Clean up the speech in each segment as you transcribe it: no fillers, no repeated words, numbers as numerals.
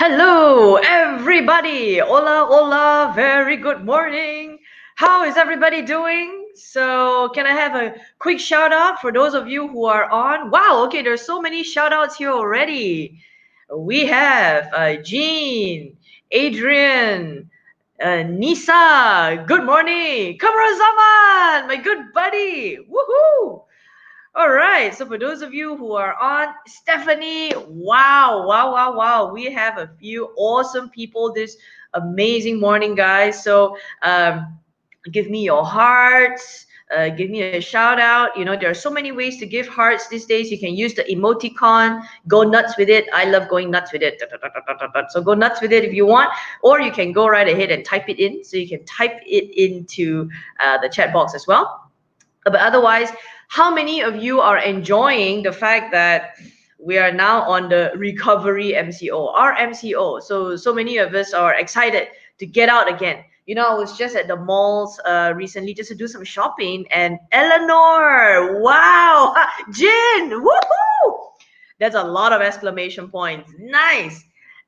Hello, everybody. Hola, hola. Very good morning. How is everybody doing? So, can I have a quick shout out for those of you who are on? Wow, okay, there's so many shout outs here already. We have Jean, Adrian, Nisa. Good morning. Kamra Zaman, my good buddy. Woohoo! All right. So for those of you who are on, Stephanie, wow, wow, wow, wow. We have a few awesome people this amazing morning, guys. So give me your hearts. Give me a shout out. You know, there are so many ways to give hearts these days. You can use the emoticon, go nuts with it. I love going nuts with it. So go nuts with it if you want, or you can go right ahead and type it in. So you can type it into the chat box as well. But otherwise, how many of you are enjoying the fact that we are now on the recovery MCO, our MCO? So many of us are excited to get out again. You know, I was just at the malls recently just to do some shopping, and Eleanor, wow, Jin, woohoo! That's a lot of exclamation points. Nice.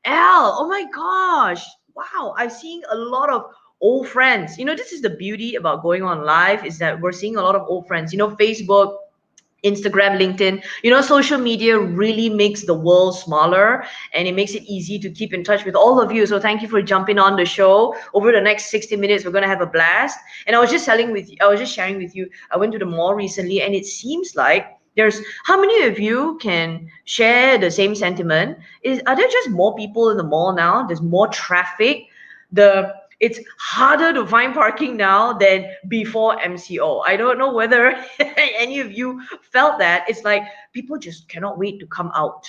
L, oh my gosh. Wow, I've seen a lot of old friends. You know, this is the beauty about going on live is that we're seeing a lot of old friends. You know, Facebook, Instagram, LinkedIn, you know, social media really makes the world smaller and it makes it easy to keep in touch with all of you. So thank you for jumping on the show. Over the next 60 minutes, we're gonna have a blast. And I was just sharing with you, I went to the mall recently and it seems like there's how many of you can share the same sentiment? Are there just more people in the mall now? There's more traffic. It's harder to find parking now than before MCO. I don't know whether any of you felt that. It's like people just cannot wait to come out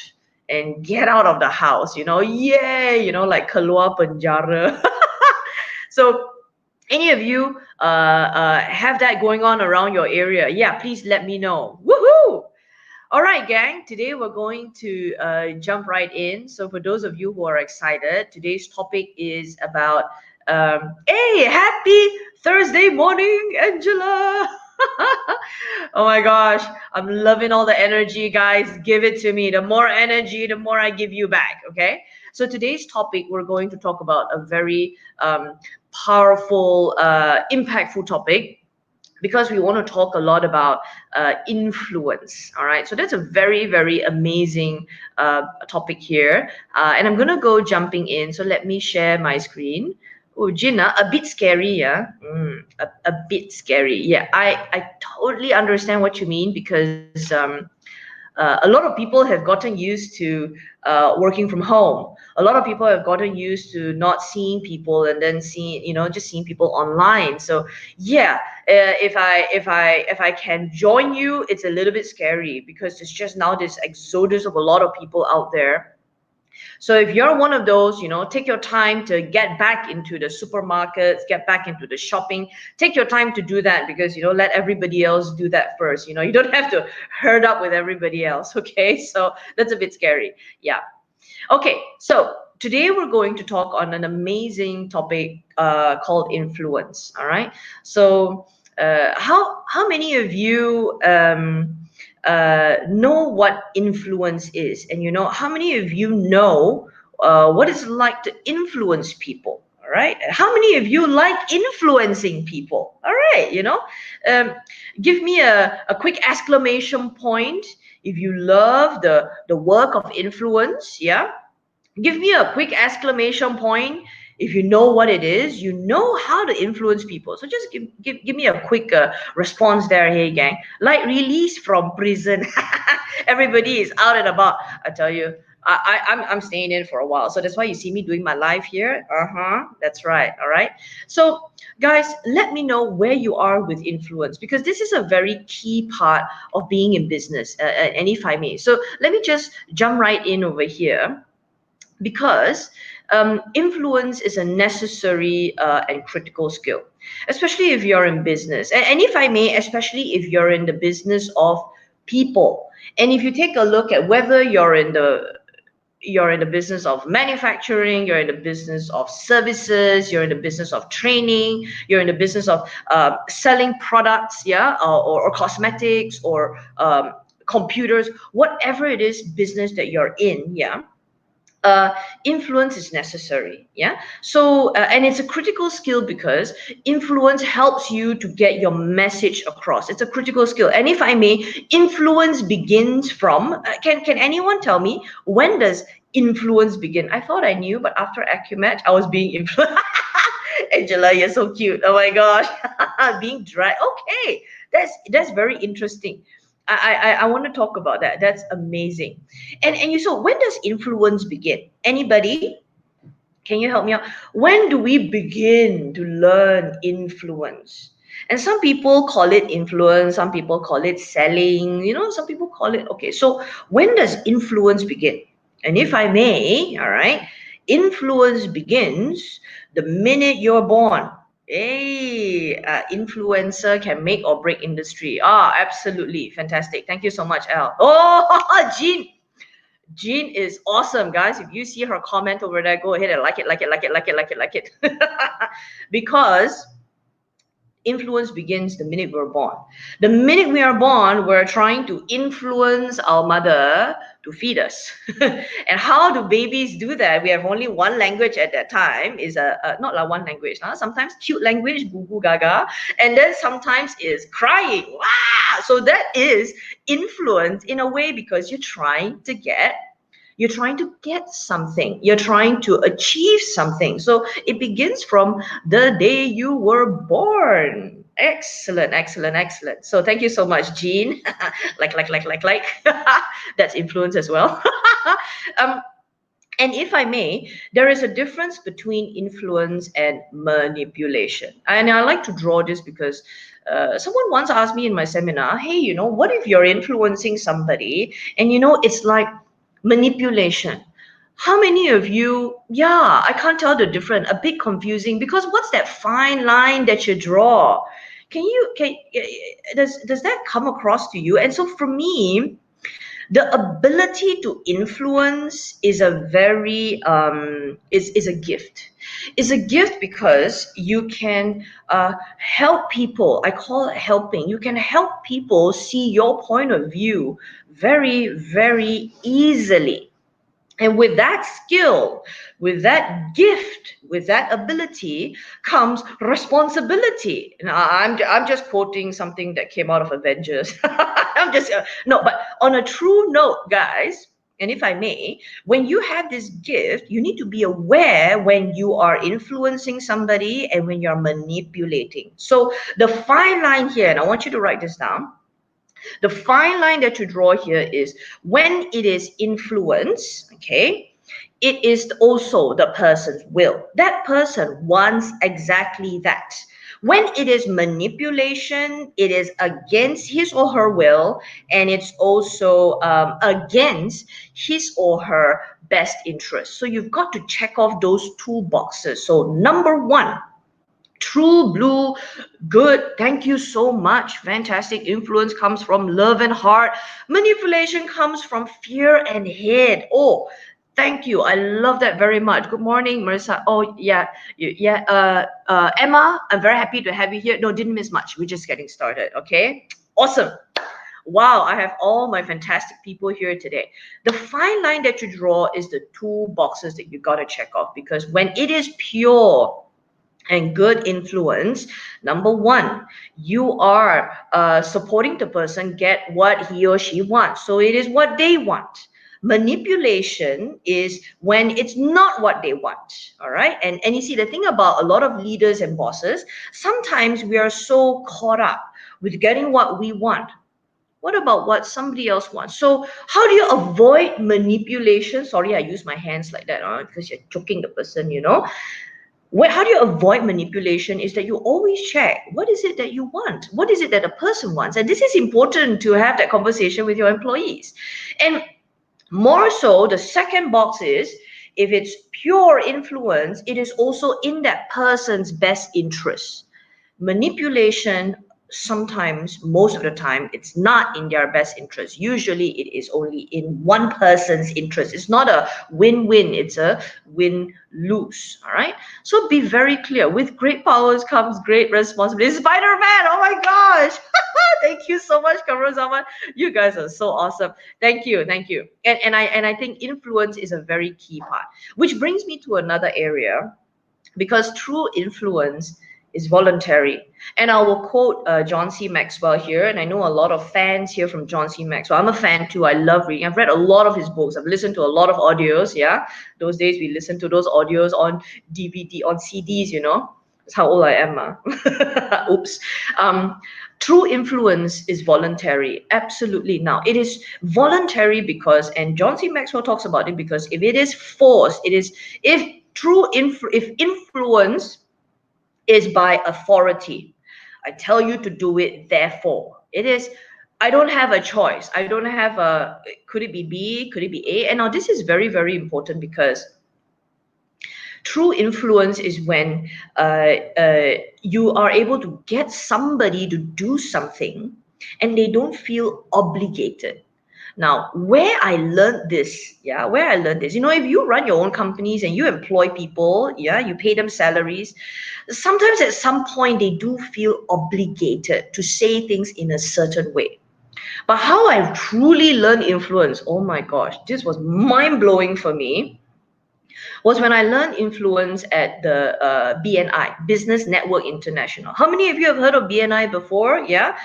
and get out of the house, you know. Yay, you know, like keluar penjara. So any of you have that going on around your area? Yeah, please let me know. Woohoo! All right, gang, today we're going to jump right in. So, for those of you who are excited, today's topic is about, hey, happy Thursday morning, Angela. Oh my gosh, I'm loving all the energy, guys. Give it to me. The more energy, the more I give you back, okay? So, today's topic, we're going to talk about a very powerful, impactful topic because we want to talk a lot about influence. All right, so that's a very, very amazing topic here. And I'm going to go jumping in. So let me share my screen. Oh, Gina, a bit scary, yeah? A bit scary. Yeah, I totally understand what you mean because a lot of people have gotten used to working from home. A lot of people have gotten used to not seeing people and then seeing, you know, just seeing people online. So yeah, if I can join you, it's a little bit scary because it's just now this exodus of a lot of people out there. So if you're one of those, you know, take your time to get back into the supermarkets, get back into the shopping. Take your time to do that because, you know, let everybody else do that first. You know, you don't have to herd up with everybody else. Okay. So that's a bit scary. Yeah. Okay. So today we're going to talk on an amazing topic called influence. All right. So how many of you know what influence is, and you know how many of you know what it's like to influence people. All right, how many of you like influencing people? All right, you know, um, give me a quick exclamation point if you love the work of influence. Yeah, give me a quick exclamation point if you know what it is, you know how to influence people. So just give me a quick response there. Hey gang, like release from prison. Everybody is out and about. I tell you, I'm staying in for a while, so that's why you see me doing my live here. That's right. All right. So guys, let me know where you are with influence because this is a very key part of being in business. And if I may, so let me just jump right in over here because influence is a necessary and critical skill, especially if you're in business. And if I may, especially if you're in the business of people. And if you take a look at whether you're in the business of manufacturing, you're in the business of services, you're in the business of training, you're in the business of selling products, yeah, or cosmetics or computers, whatever it is business that you're in, yeah, uh, influence is necessary. Yeah. So and it's a critical skill because influence helps you to get your message across. It's a critical skill. And if I may, influence begins from can anyone tell me when does influence begin? I thought I knew, but after Acumet I was being influenced. Angela, you're so cute. Oh my gosh. Being dragged. Okay, that's very interesting. I want to talk about that. That's amazing. And you, so when does influence begin? Anybody? Can you help me out? When do we begin to learn influence? And some people call it influence, some people call it selling, some people call it, okay, so when does influence begin? And if I may, all right, influence begins the minute you're born. Hey, influencer can make or break industry. Ah, absolutely. Fantastic. Thank you so much, Al. Oh, Jean. Jean is awesome, guys. If you see her comment over there, go ahead and like it, like it, like it, like it, like it, like it. Because influence begins the minute we're born. The minute we are born, we're trying to influence our mother to feed us. And how do babies do that? We have only one language at that time, is not like one language. Sometimes cute language, goo goo gaga, and then sometimes is crying. Wow! So that is influence in a way because you're trying to get something, you're trying to achieve something. So it begins from the day you were born. Excellent, excellent, excellent. So thank you so much, Jean. like That's influence as well. um and if I may, there is a difference between influence and manipulation. And I like to draw this because someone once asked me in my seminar, hey, what if you're influencing somebody and it's like manipulation? How many of you, yeah, I can't tell the difference, a bit confusing because what's that fine line that you draw? Does that come across to you? And so for me, the ability to influence is a very is a gift. It's a gift because you can help people. I call it helping. You can help people see your point of view very, very easily. And with that skill, with that gift, with that ability comes responsibility. And I'm just quoting something that came out of Avengers. I'm just no, but on a true note, guys, and if I may, when you have this gift, you need to be aware when you are influencing somebody and when you're manipulating. So the fine line here, and I want you to write this down, the fine line that you draw here is when it is influence, okay, it is also the person's will. That person wants exactly that. When it is manipulation, it is against his or her will, and it's also against his or her best interest. So you've got to check off those two boxes. So number one, true blue, good, thank you so much, fantastic. Influence comes from love and heart. Manipulation comes from fear and hate. Oh, thank you, I love that very much. Good morning, Marisa. Oh yeah, yeah. Emma, I'm very happy to have you here. No, didn't miss much, we're just getting started. Okay, awesome. Wow, I have all my fantastic people here today. The fine line that you draw is the two boxes that you got to check off, because when it is pure and good influence, number one, you are supporting the person get what he or she wants. So it is what they want. Manipulation is when it's not what they want. All right. And you see, the thing about a lot of leaders and bosses, sometimes we are so caught up with getting what we want. What about what somebody else wants? So how do you avoid manipulation? Sorry, I use my hands like that because you're choking the person. How do you avoid manipulation is that you always check what is it that you want, what is it that a person wants. And this is important to have that conversation with your employees. And more so, the second box is, if it's pure influence, it is also in that person's best interest. Manipulation, sometimes, most of the time, it's not in their best interest. Usually it is only in one person's interest. It's not a win-win, it's a win-lose. All right, so be very clear. With great powers comes great responsibility. Spider-Man, oh my gosh. Thank you so much, Kamran Zaman. You guys are so awesome. Thank you, thank you. And I think influence is a very key part, which brings me to another area, because true influence is voluntary. And I will quote John C. Maxwell here, and I know a lot of fans here from John C. Maxwell. I'm a fan too. I love reading. I've read a lot of his books. I've listened to a lot of audios. Yeah, those days we listened to those audios on DVD, on CDs. That's how old I am. Oops. Um, True influence is voluntary. Absolutely. Now, it is voluntary because, and John C. Maxwell talks about it, because if it is forced, if if influence is by authority, I tell you to do it, therefore. It is, I don't have a choice. I don't have a, could it be B? Could it be A? And now this is very, very important, because true influence is when you are able to get somebody to do something and they don't feel obligated. Now, where I learned this, if you run your own companies and you employ people, yeah, you pay them salaries, sometimes at some point they do feel obligated to say things in a certain way. But how I truly learned influence, oh my gosh, this was mind blowing for me, was when I learned influence at the BNI, Business Network International. How many of you have heard of BNI before? Yeah,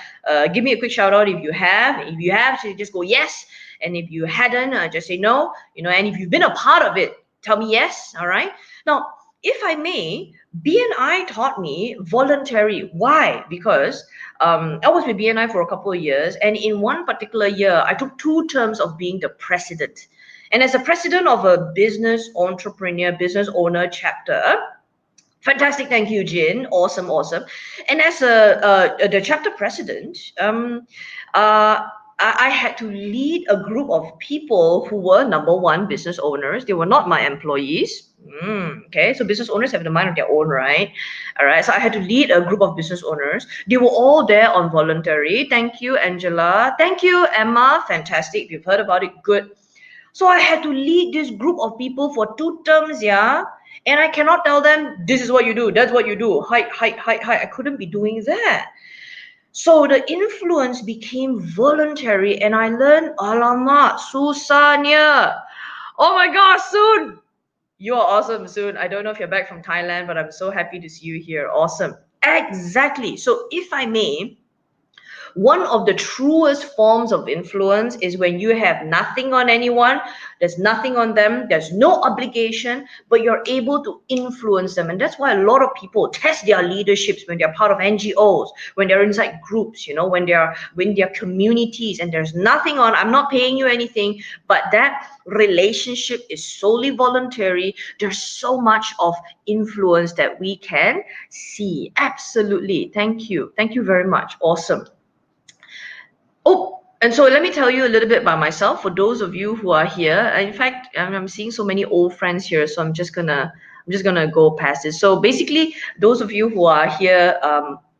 give me a quick shout out if you have. If you have, so just go yes, and if you hadn't, just say no. And if you've been a part of it, tell me yes. All right. Now, if I may, BNI taught me voluntary. Why? Because I was with BNI for a couple of years, and in one particular year, I took 2 terms of being the president. And as a president of a business entrepreneur, business owner chapter, fantastic, thank you, Jin. Awesome, awesome. And as the chapter president, I had to lead a group of people who were number one business owners. They were not my employees. Okay, so business owners have the mind of their own, right? All right, so I had to lead a group of business owners. They were all there on voluntary. Thank you, Angela. Thank you, Emma. Fantastic. If you've heard about it, good. So I had to lead this group of people for 2 terms, yeah. And I cannot tell them, this is what you do, that's what you do. Hike, hike, hike, hike. I couldn't be doing that. So the influence became voluntary, and I learned, alamak, susahnya. Oh my gosh, Soon. You are awesome, Soon. I don't know if you're back from Thailand, but I'm so happy to see you here. Awesome. Exactly. So if I may, one of the truest forms of influence is when you have nothing on anyone, there's nothing on them, there's no obligation, but you're able to influence them. And that's why a lot of people test their leaderships when they're part of NGOs, when they're inside groups, when they're communities, and there's nothing on, I'm not paying you anything, but that relationship is solely voluntary. There's so much of influence that we can see. Absolutely. Thank you. Thank you very much. Awesome. Oh, and so let me tell you a little bit about myself for those of you who are here. In fact, I'm seeing so many old friends here, so I'm just gonna go past this. So basically, those of you who are here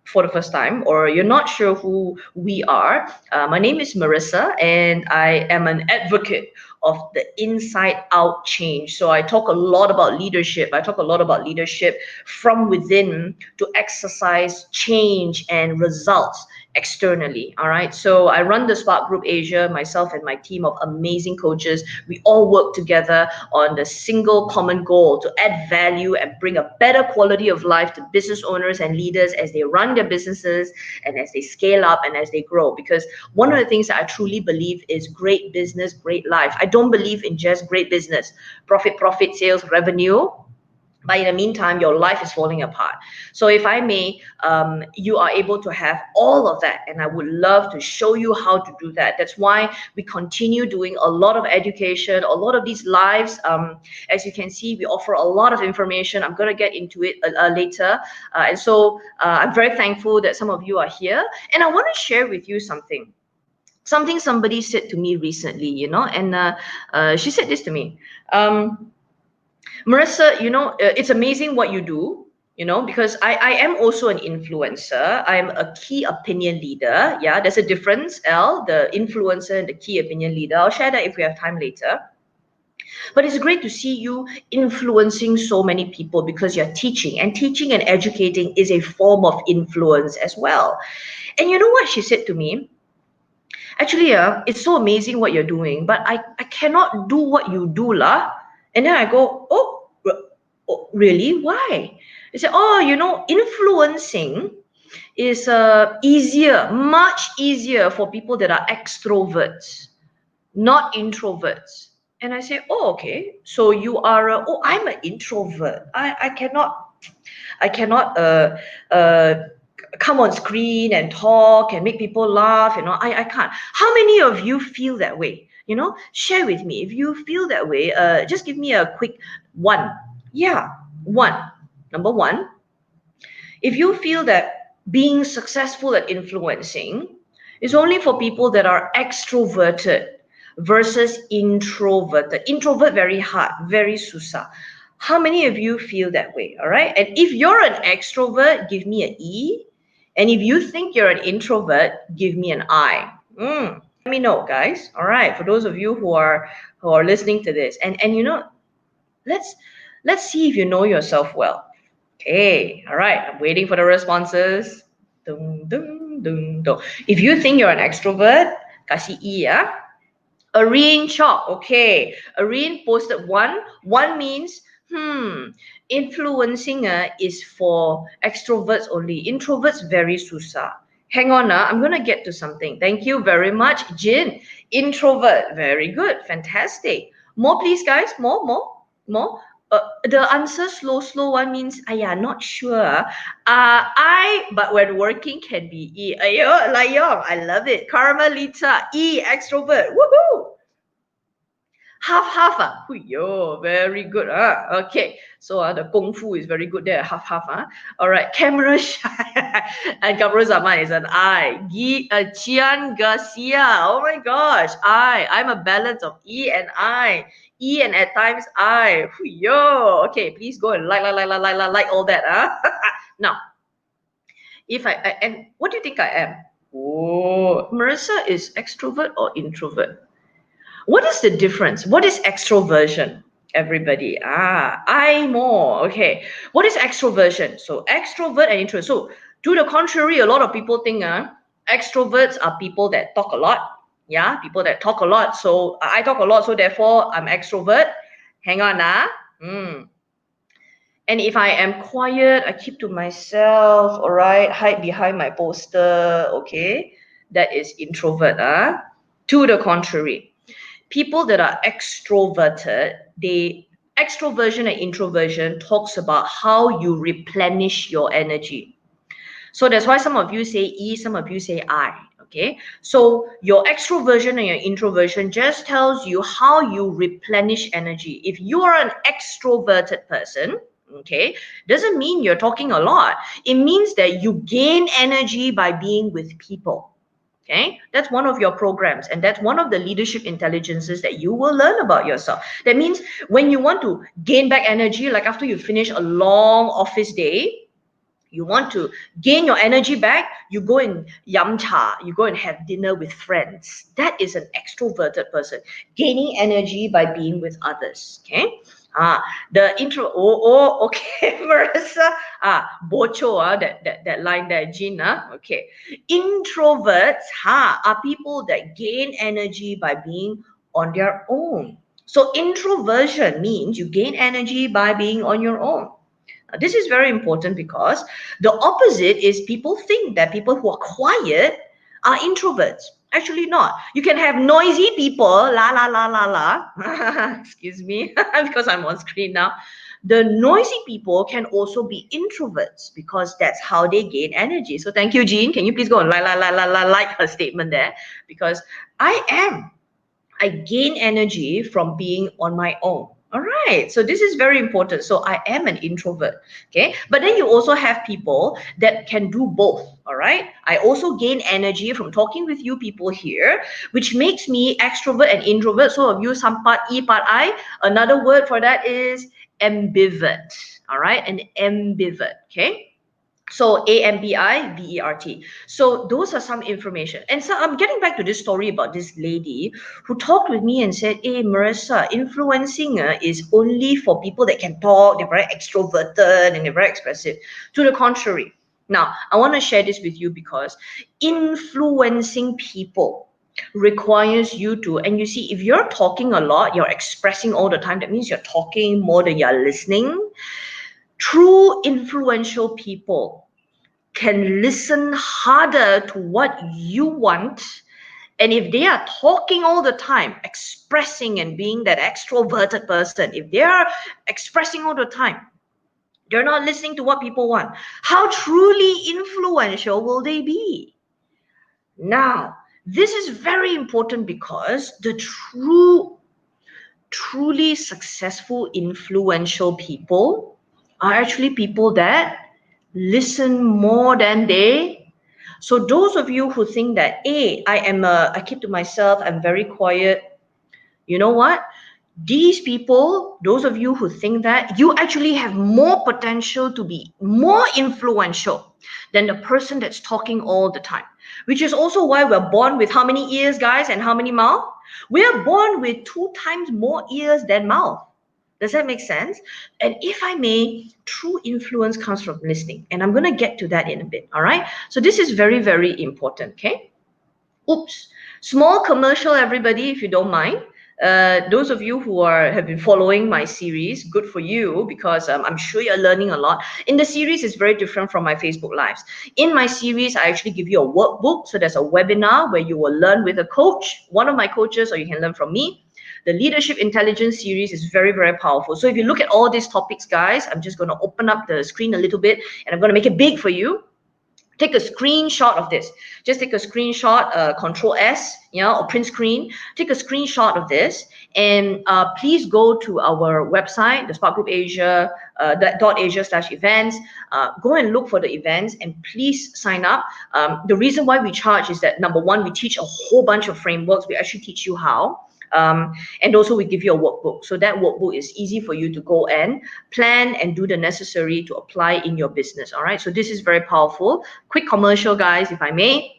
for the first time, or you're not sure who we are, my name is Maresa, and I am an advocate of the inside out change. So I talk a lot about leadership. I talk a lot about leadership from within to exercise change and results externally. All right. So I run the Spark Group Asia, myself and my team of amazing coaches. We all work together on the single common goal to add value and bring a better quality of life to business owners and leaders as they run their businesses and as they scale up and as they grow. Because one of the things that I truly believe is great business, great life. I don't believe in just great business, profit, sales, revenue. But in the meantime, your life is falling apart. So if I may, you are able to have all of that, and I would love to show you how to do that. That's why we continue doing a lot of education, a lot of these lives. As you can see, we offer a lot of information. I'm going to get into it later. And so I'm very thankful that some of you are here. And I want to share with you something somebody said to me recently, and she said this to me. Marissa, it's amazing what you do, because I am also an influencer. I'm a key opinion leader. Yeah, there's a difference, the influencer and the key opinion leader. I'll share that if we have time later. But it's great to see you influencing so many people because you're teaching, and teaching and educating is a form of influence as well. And you know what she said to me? Actually, it's so amazing what you're doing, but I cannot do what you do, lah. And then I go, oh, really? Why? They said, oh, influencing is easier, much easier for people that are extroverts, not introverts. And I say, oh, okay. So you are, oh, I'm an introvert. I cannot uh, come on screen and talk and make people laugh. I can't. How many of you feel that way? Share with me. If you feel that way, just give me a quick one. Yeah, one. Number one, if you feel that being successful at influencing is only for people that are extroverted versus introverted. Introvert, very hard, very susah. How many of you feel that way? All right. And if you're an extrovert, give me an E. And if you think you're an introvert, give me an I. Let me know, guys. All right. For those of you who are listening to this, and let's see if you know yourself well. Okay, all right. I'm waiting for the responses. Dun, dun, dun, dun. If you think you're an extrovert, kasih E ya. Areen Chok, okay. Areen posted one. One means, influencing is for extroverts only. Introverts very susah. Hang on, I'm going to get to something. Thank you very much, Jin. Introvert, very good, fantastic. More, please, guys. More. The answer slow one means, not sure. But when working can be E. Ayo, Layong, I love it. Carmelita, E, extrovert. Woohoo! Half. Yo, very good. Okay. So the Kung Fu is very good there. Half. All right. Camera shy. And Camera Zaman is an I. Chian Garcia. Oh my gosh. I'm a balance of E and I. E and at times I. Yo. Okay. Please go and like all that. Now, and what do you think I am? Oh, Marisa is extrovert or introvert? What is the difference? What is extroversion? Everybody. I more. Okay. What is extroversion? So extrovert and introvert. So to the contrary, a lot of people think extroverts are people that talk a lot. Yeah, people that talk a lot. So I talk a lot, so therefore I'm extrovert. Hang on, And if I am quiet, I keep to myself, all right, hide behind my poster, okay, that is introvert. To the contrary, people that are extroverted, extroversion and introversion talks about how you replenish your energy. So that's why some of you say E, some of you say I. Okay, so your extroversion and your introversion just tells you how you replenish energy. If you are an extroverted person, okay, doesn't mean you're talking a lot. It means that you gain energy by being with people. Okay, that's one of your programs, and that's one of the leadership intelligences that you will learn about yourself. That means when you want to gain back energy, like after you finish a long office day, you want to gain your energy back, you go and yam cha, you go and have dinner with friends. That is an extroverted person, gaining energy by being with others. Okay. The intro. Okay, Marissa. Bocho. That line there, Gina. Okay. Introverts. Are people that gain energy by being on their own. So introversion means you gain energy by being on your own. This is very important because the opposite is people think that people who are quiet are introverts. Actually not. You can have noisy people, excuse me, because I'm on screen now. The noisy people can also be introverts because that's how they gain energy. So thank you, Jean. Can you please go and like her statement there? Because I gain energy from being on my own. All right. So this is very important. So I am an introvert. Okay. But then you also have people that can do both. All right. I also gain energy from talking with you people here, which makes me extrovert and introvert. So of you, some part E, part I. Another word for that is ambivert. All right. An ambivert. Okay. So AMBIVERT. So those are some information. And so I'm getting back to this story about this lady who talked with me and said, "Hey, Maresa, influencing is only for people that can talk, they're very extroverted and they're very expressive." To the contrary. Now, I want to share this with you because influencing people requires you to, and you see, if you're talking a lot, you're expressing all the time, that means you're talking more than you're listening. True influential people can listen harder to what you want. And if they are talking all the time, expressing and being that extroverted person, if they are expressing all the time, they're not listening to what people want, how truly influential will they be? Now, this is very important because the truly successful, influential people are actually people that listen more than they. So those of you who think that, hey, I keep to myself, I'm very quiet, you know what? These people, those of you who think that, you actually have more potential to be more influential than the person that's talking all the time. Which is also why we're born with how many ears, guys, and how many mouth? We're born with 2 times more ears than mouth. Does that make sense? And if I may, true influence comes from listening. And I'm going to get to that in a bit. All right. So this is very, very important. Okay. Oops. Small commercial, everybody, if you don't mind. Those of you who have been following my series, good for you, because I'm sure you're learning a lot. In the series, it's very different from my Facebook Lives. In my series, I actually give you a workbook. So there's a webinar where you will learn with a coach, one of my coaches, or you can learn from me. The Leadership Intelligence series is very, very powerful. So if you look at all these topics, guys, I'm just going to open up the screen a little bit and I'm going to make it big for you. Take a screenshot of this. Just take a screenshot, Control S, or print screen. Take a screenshot of this, and please go to our website, the Spark Group Asia, .asia/events. Go and look for the events, and please sign up. The reason why we charge is that, number one, we teach a whole bunch of frameworks. We actually teach you how. And also we give you a workbook. So that workbook is easy for you to go and plan and do the necessary to apply in your business. All right. So this is very powerful. Quick commercial, guys, if I may.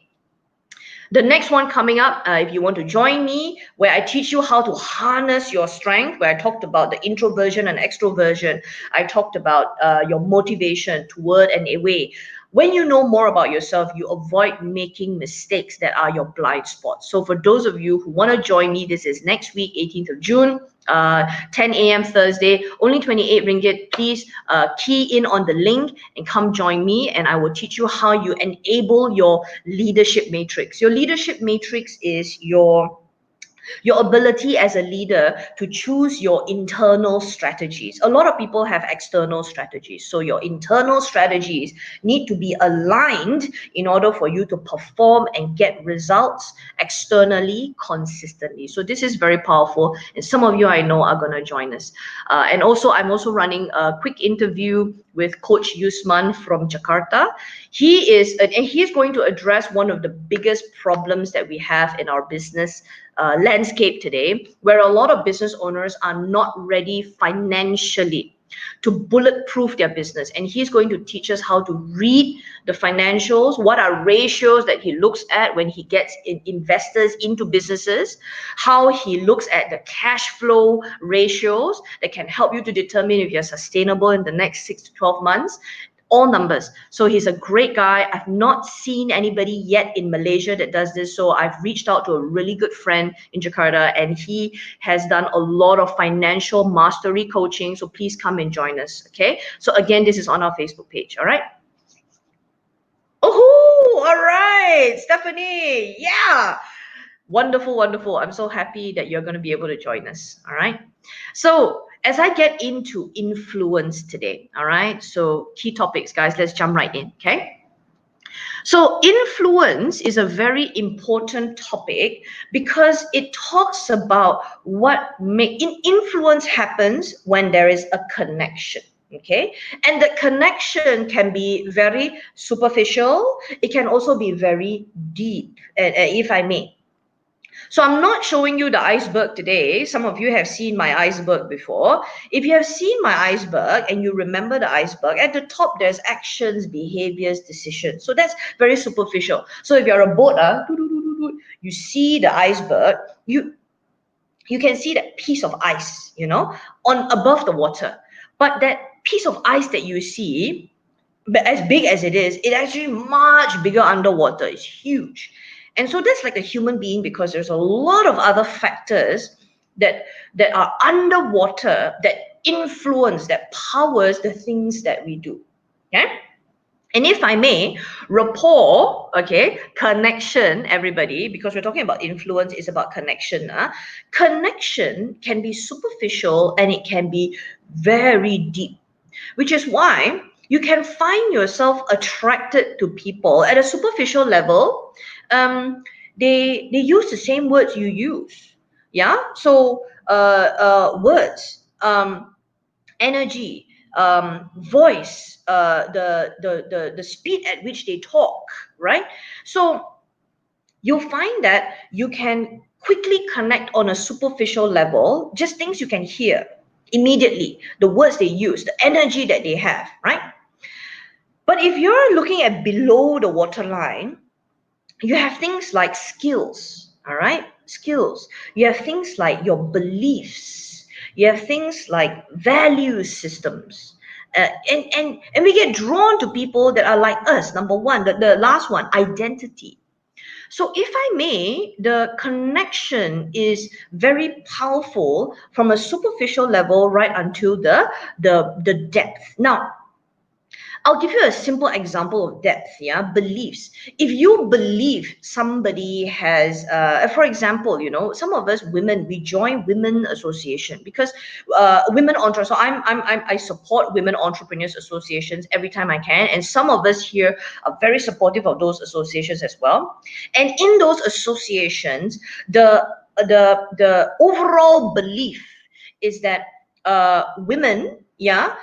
The next one coming up, if you want to join me, where I teach you how to harness your strength, where I talked about the introversion and extroversion. I talked about your motivation toward and away. When you know more about yourself, you avoid making mistakes that are your blind spots. So for those of you who want to join me, this is next week, 18th of June, 10 a.m. Thursday, only 28 ringgit. Please key in on the link and come join me, and I will teach you how you enable your leadership matrix. Your leadership matrix is your ability as a leader to choose your internal strategies. A lot of people have external strategies. So your internal strategies need to be aligned in order for you to perform and get results externally consistently. So this is very powerful. And some of you I know are going to join us. And also, I'm also running a quick interview with Coach Yusman from Jakarta. He is going to address one of the biggest problems that we have in our business landscape today, where a lot of business owners are not ready financially to bulletproof their business. And he's going to teach us how to read the financials, what are ratios that he looks at when he gets investors into businesses, how he looks at the cash flow ratios that can help you to determine if you're sustainable in the next 6 to 12 months. All numbers. So he's a great guy. I've not seen anybody yet in Malaysia that does this. So I've reached out to a really good friend in Jakarta, and he has done a lot of financial mastery coaching. So please come and join us. Okay. So again, this is on our Facebook page. All right. Oh, all right, Stephanie. Yeah. Wonderful, wonderful. I'm so happy that you're going to be able to join us. All right. So as I get into influence today, all right, so key topics, guys, let's jump right in. Okay. So influence is a very important topic because it talks about influence happens when there is a connection. Okay, and the connection can be very superficial. It can also be very deep, if I may. So I'm not showing you the iceberg today. Some of you have seen my iceberg before. If you have seen my iceberg and you remember the iceberg, at the top there's actions, behaviors, decisions. So that's very superficial. So if you're a boat, you see the iceberg, you can see that piece of ice, on above the water. But that piece of ice that you see, but as big as it is, it actually much bigger underwater. It's huge. And so that's like a human being, because there's a lot of other factors that are underwater that influence, that powers the things that we do. Okay? And if I may, rapport, okay, connection, everybody, because we're talking about influence, is about connection. Connection can be superficial and it can be very deep, which is why you can find yourself attracted to people at a superficial level. They use the same words you use. Yeah. So words, energy, voice, the speed at which they talk, right? So you'll find that you can quickly connect on a superficial level, just things you can hear immediately, the words they use, the energy that they have, right? But if you're looking at below the waterline, you have things like skills, all right? Skills. You have things like your beliefs. You have things like value systems. And we get drawn to people that are like us. Number one, the last one, identity. So, if I may, the connection is very powerful from a superficial level right until the depth. Now, I'll give you a simple example of depth, yeah, beliefs. If you believe somebody has, for example, some of us women, we join women association because women entrepreneurs. So I support women entrepreneurs associations every time I can, and some of us here are very supportive of those associations as well. And in those associations, the overall belief is that women, yeah,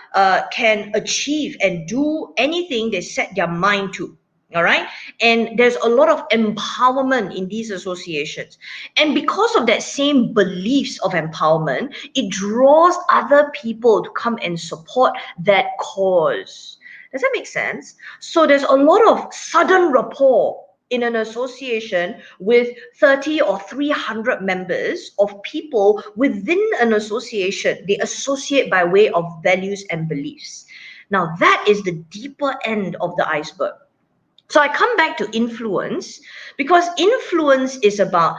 can achieve and do anything they set their mind to. All right. And there's a lot of empowerment in these associations. And because of that same beliefs of empowerment, it draws other people to come and support that cause. Does that make sense? So there's a lot of sudden rapport in an association with 30 or 300 members of people within an association. They associate by way of values and beliefs. Now, that is the deeper end of the iceberg. So I come back to influence, because influence is about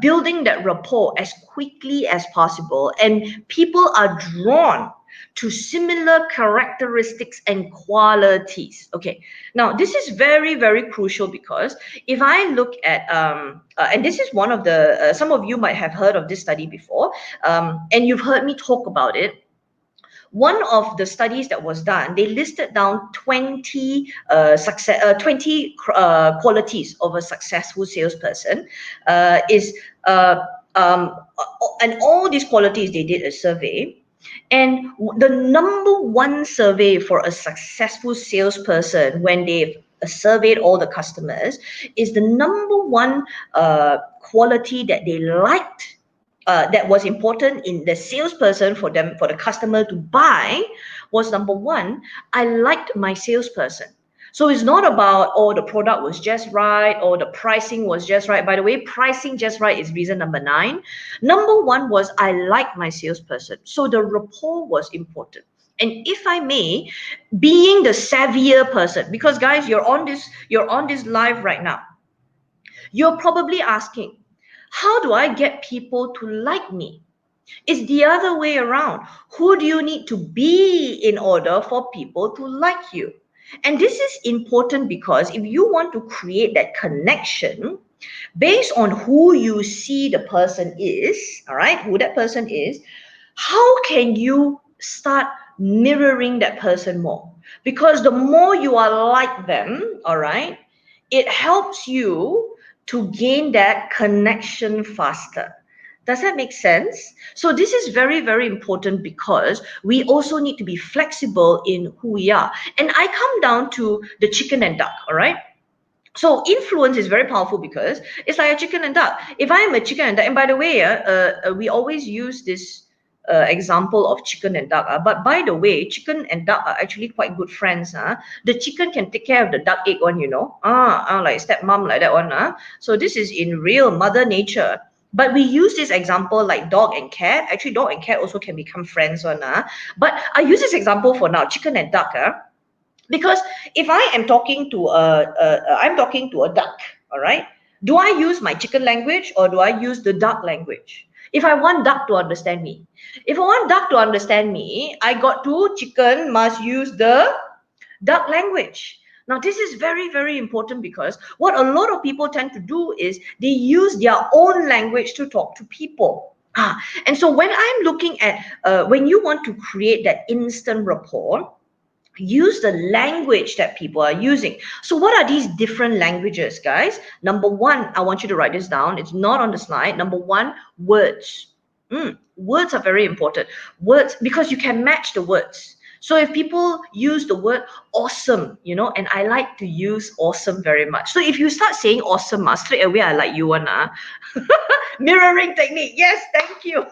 building that rapport as quickly as possible, and people are drawn to similar characteristics and qualities. Okay, now this is very, very crucial, because if I look at and this is one of the some of you might have heard of this study before, and you've heard me talk about it. One of the studies that was done, they listed down 20 qualities of a successful salesperson. Is And all these qualities, they did a survey. And the number one survey for a successful salesperson, when they've surveyed all the customers, is the number one quality that they liked, that was important in the salesperson for the customer to buy, was number one, I liked my salesperson. So it's not about, oh, the product was just right, or the pricing was just right. By the way, pricing just right is reason number 9. Number one was, I liked my salesperson. So the rapport was important. And if I may, being the savvier person, because guys, you're on this live right now, you're probably asking, how do I get people to like me? It's the other way around. Who do you need to be in order for people to like you? And this is important, because if you want to create that connection based on who you see the person is, all right, who that person is, how can you start mirroring that person more? Because the more you are like them, all right, it helps you to gain that connection faster. Does that make sense? So this is very, very important, because we also need to be flexible in who we are. And I come down to the chicken and duck, all right? So influence is very powerful because it's like a chicken and duck. If I am a chicken and duck, and by the way, we always use this example of chicken and duck. But by the way, chicken and duck are actually quite good friends. The chicken can take care of the duck egg one, like stepmom like that one. So this is in real mother nature. But we use this example like dog and cat. Actually, dog and cat also can become friends one. But I use this example for now, chicken and duck. Because if I am talking to I'm talking to a duck, all right, do I use my chicken language or do I use the duck language? If I want duck to understand me, if I want duck to understand me, I got to chicken must use the duck language. Now this is very very important because what a lot of people tend to do is they use their own language to talk to people. And so when I'm looking at when you want to create that instant rapport, use the language that people are using. So what are these different languages, guys? Number one, I want you to write this down. It's not on the slide. Number one, words. Words are very important. Words, because you can match the words. So if people use the word awesome, and I like to use awesome very much. So if you start saying awesome, straight away I like you one. Mirroring technique. Yes, thank you.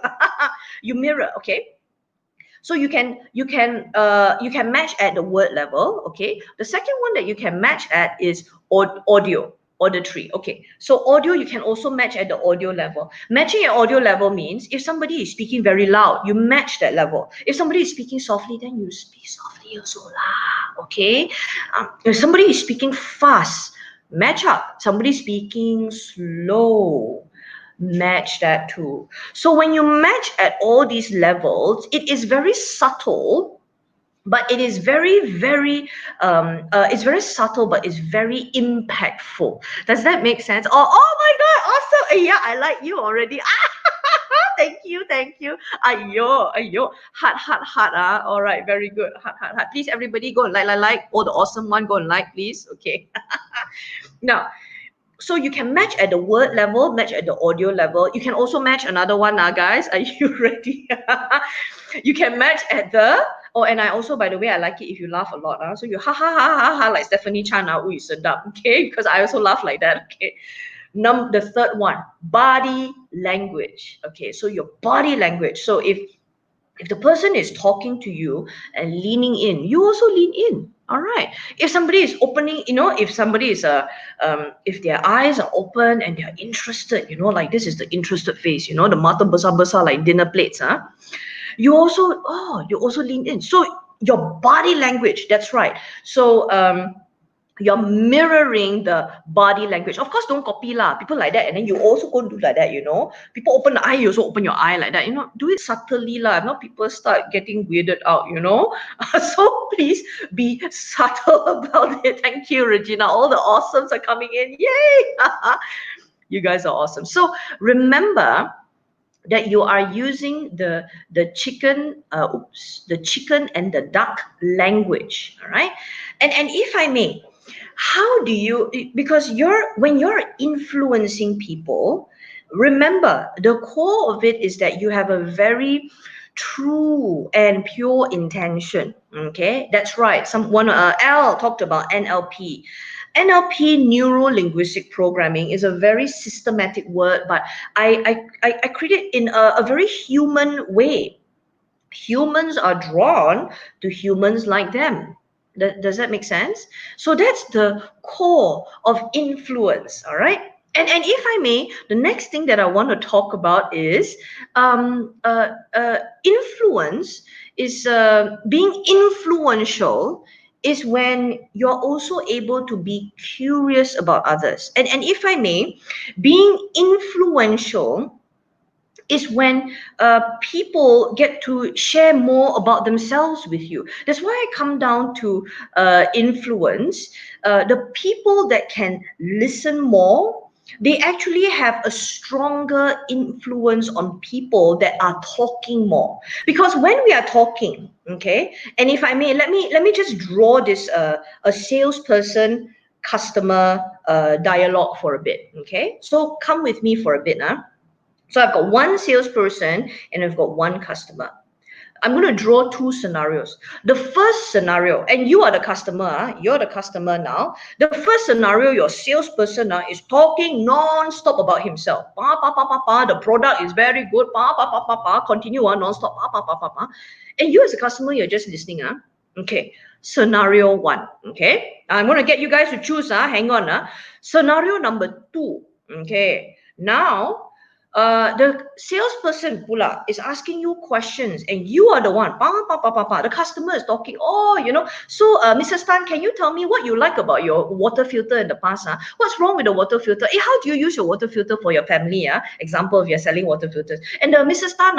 You mirror, okay? So you can match at the word level. Okay, the second one that you can match at is auditory. Okay, so audio, you can also match at the audio level. Matching at audio level means if somebody is speaking very loud, you match that level. If somebody is speaking softly, then you speak softly also lah. Okay, if somebody is speaking fast, match up. Somebody speaking slow, match that too. So when you match at all these levels, it is very subtle, but it is very very it's very subtle, but it's very impactful. Does that make sense? Oh my god, awesome. Yeah, I like you already. Thank you. Ayo, heart. All right, very good. Heart. Please, everybody, go and like. Oh, the awesome one, go and like, please. Okay. Now, so you can match at the word level, match at the audio level. You can also match another one now, guys. Are you ready? You can match at the, and I also, by the way, I like it if you laugh a lot. So you ha like Stephanie Chan, ooh, sedap, okay? Because I also laugh like that, okay? The third one, body language. Okay, so your body language. So if the person is talking to you and leaning in, you also lean in. All right. If somebody is opening, if somebody is if their eyes are open and they're interested, like this is the interested face, the mata besar like dinner plates, you also lean in. So your body language, that's right. So you're mirroring the body language. Of course, don't copy lah. People like that, and then you also go and do like that. People open the eye, you also open your eye like that. Do it subtly lah. Not people start getting weirded out. So please be subtle about it. Thank you, Regina. All the awesomes are coming in. Yay! You guys are awesome. So remember that you are using the chicken the chicken and the duck language. All right. And if I may, how do you, because when you're influencing people, remember the core of it is that you have a very true and pure intention. Okay, that's right. Someone Al talked about NLP, neuro linguistic programming, is a very systematic word, but I create it in a very human way. Humans are drawn to humans like them. Does that make sense? So that's the core of influence, all right? And if I may, the next thing that I want to talk about is influence is being influential is when you're also able to be curious about others. And if I may, being influential is when people get to share more about themselves with you. That's why I come down to influence. The people that can listen more, they actually have a stronger influence on people that are talking more. Because when we are talking, okay, and if I may, let me just draw this a salesperson customer dialogue for a bit. Okay, so come with me for a bit. So I've got one salesperson and I've got one customer. I'm going to draw two scenarios. The first scenario, and you are the customer, you're the customer now. The first scenario, your salesperson is talking non-stop about himself. The product is very good. Continue non-stop. And you as a customer, you're just listening. Okay, scenario one. Okay, I'm going to get you guys to choose. Hang on. Scenario number two. Okay, now the salesperson pula is asking you questions and you are the one. The customer is talking. Oh, so Mrs. Tan, can you tell me what you like about your water filter in the past? What's wrong with the water filter? How do you use your water filter for your family? Example, if you're selling water filters. And Mrs. Tan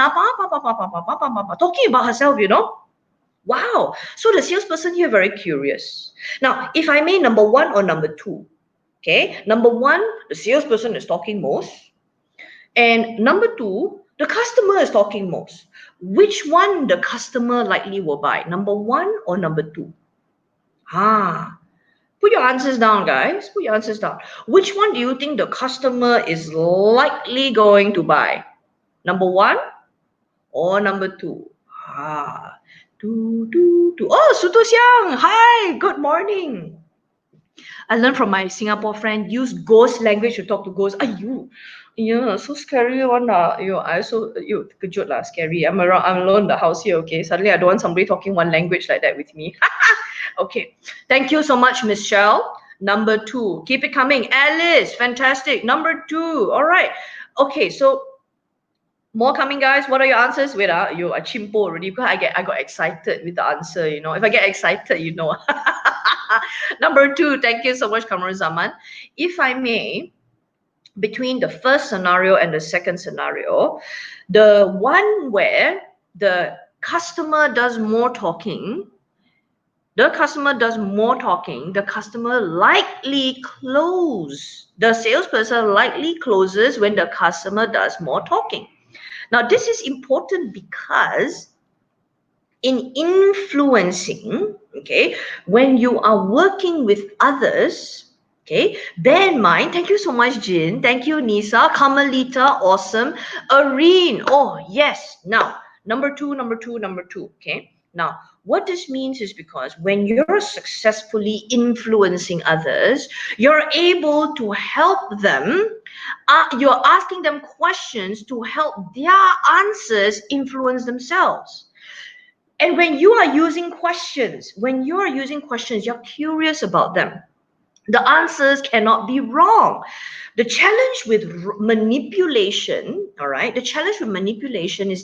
talking about herself, Wow. So the salesperson here very curious. Now, if I may, number one or number two. Okay. Number one, the salesperson is talking most. And number two, the customer is talking most. Which one the customer likely will buy? Number one or number two? Put your answers down, guys. Put your answers down. Which one do you think the customer is likely going to buy? Number one or number two? Oh, Suto Siang. Hi, good morning. I learned from my Singapore friend, use ghost language to talk to ghosts. Yeah, so scary one. I also, kejut lah, scary. I'm alone in the house here, okay? Suddenly I don't want somebody talking one language like that with me. Okay. Thank you so much, Michelle. Number two. Keep it coming. Alice, fantastic. Number two. All right. Okay, so more coming, guys. What are your answers? Wait, you are chimpo already because I got excited with the answer. If I get excited, Number two. Thank you so much, Kamar Zaman. If I may, between the first scenario and the second scenario, the one where the customer does more talking, the customer likely closes. The salesperson likely closes when the customer does more talking. Now, this is important because in influencing, okay, when you are working with others, okay, bear in mind, thank you so much, Jin. Thank you, Nisa, Kamalita, awesome. Areen, oh, yes. Now, number two, okay. Now, what this means is because when you're successfully influencing others, you're able to help them. You're asking them questions to help their answers influence themselves. And when you are using questions, you're curious about them. The answers cannot be wrong. The challenge with manipulation, all right, is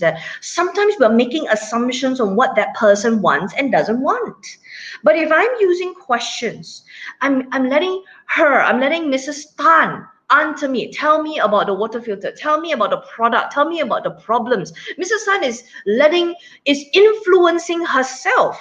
that sometimes we're making assumptions on what that person wants and doesn't want. But if I'm using questions, I'm letting Mrs. Tan answer me, tell me about the water filter, tell me about the product, tell me about the problems. Mrs. Tan is influencing herself.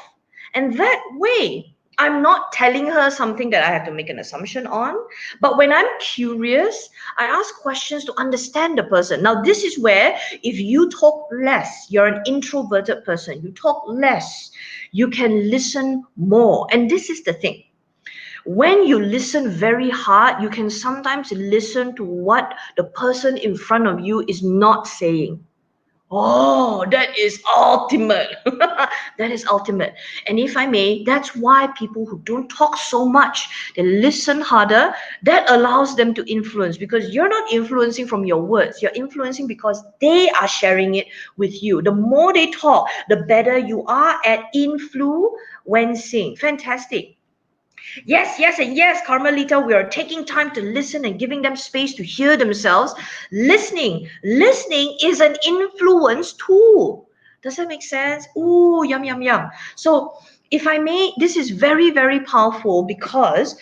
And that way, I'm not telling her something that I have to make an assumption on. But when I'm curious, I ask questions to understand the person. Now, this is where if you talk less, you're an introverted person, you talk less, you can listen more. And this is the thing. When you listen very hard, you can sometimes listen to what the person in front of you is not saying. Oh, that is ultimate. That is ultimate. And if I may, that's why people who don't talk so much, they listen harder. That allows them to influence, because you're not influencing from your words. You're influencing because they are sharing it with you. The more they talk, the better you are at influencing. Fantastic. Yes, and yes, Carmelita, we are taking time to listen and giving them space to hear themselves. Listening is an influence tool. Does that make sense? Ooh, yum. So if I may, this is very, very powerful because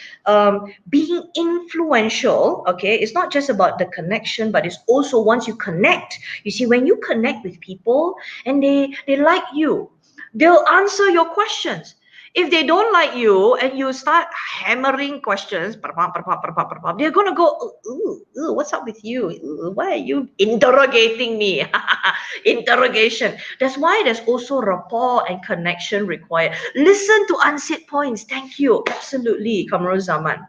being influential, okay, it's not just about the connection, but it's also once you connect. You see, when you connect with people and they like you, they'll answer your questions. If they don't like you and you start hammering questions, they're going to go, ooh, what's up with you? Ooh, why are you interrogating me? Interrogation. That's why there's also rapport and connection required. Listen to unsaid points. Thank you. Absolutely, Kamrul Zaman.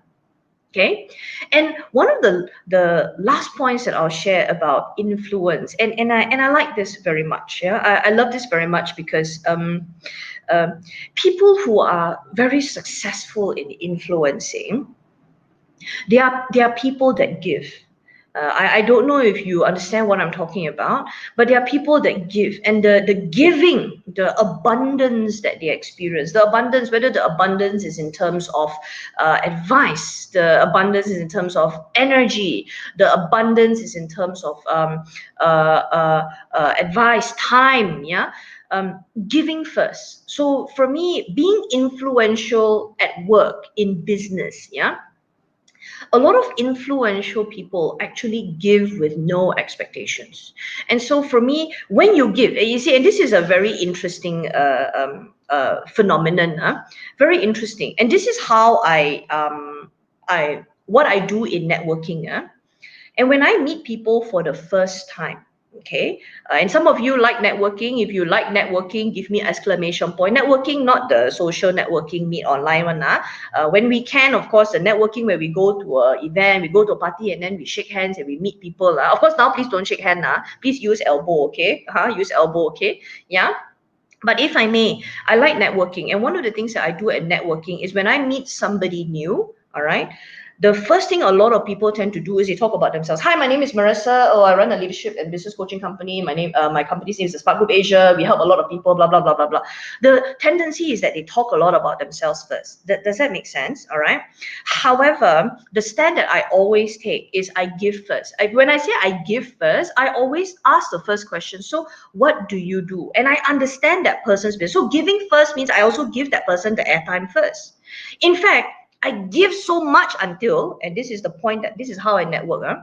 Okay, and one of the last points that I'll share about influence, and I like this very much. Yeah, I love this very much because um, people who are very successful in influencing, they are people that give. I don't know if you understand what I'm talking about, but there are people that give, and the giving, the abundance that they experience, the abundance, whether the abundance is in terms of advice, the abundance is in terms of energy, the abundance is in terms of advice, time, yeah. Giving first. So for me, being influential at work, in business, yeah, a lot of influential people actually give with no expectations. And so for me, when you give, you see, and this is a very interesting phenomenon, huh? Very interesting. And this is how I what I do in networking. Huh? And when I meet people for the first time, okay, and some of you like networking. If you like networking, give me exclamation point. Networking, not the social networking, meet online one. When we can, of course, the networking where we go to a event, we go to a party, and then we shake hands and we meet people. Of course, now please don't shake hand. Please use elbow, okay? Use elbow, okay? Yeah. But if I may, I like networking. And one of the things that I do at networking is when I meet somebody new, all right, the first thing a lot of people tend to do is they talk about themselves. Hi, my name is Maresa. Oh, I run a leadership and business coaching company. My company's name is the Spark Group Asia. We help a lot of people, blah, blah, blah, blah, blah. The tendency is that they talk a lot about themselves first. Does that make sense? All right. However, the stand that I always take is I give first. When I say I give first, I always ask the first question. So what do you do? And I understand that person's business. So giving first means I also give that person the airtime first. In fact, I give so much until, and this is the point, that this is how I network.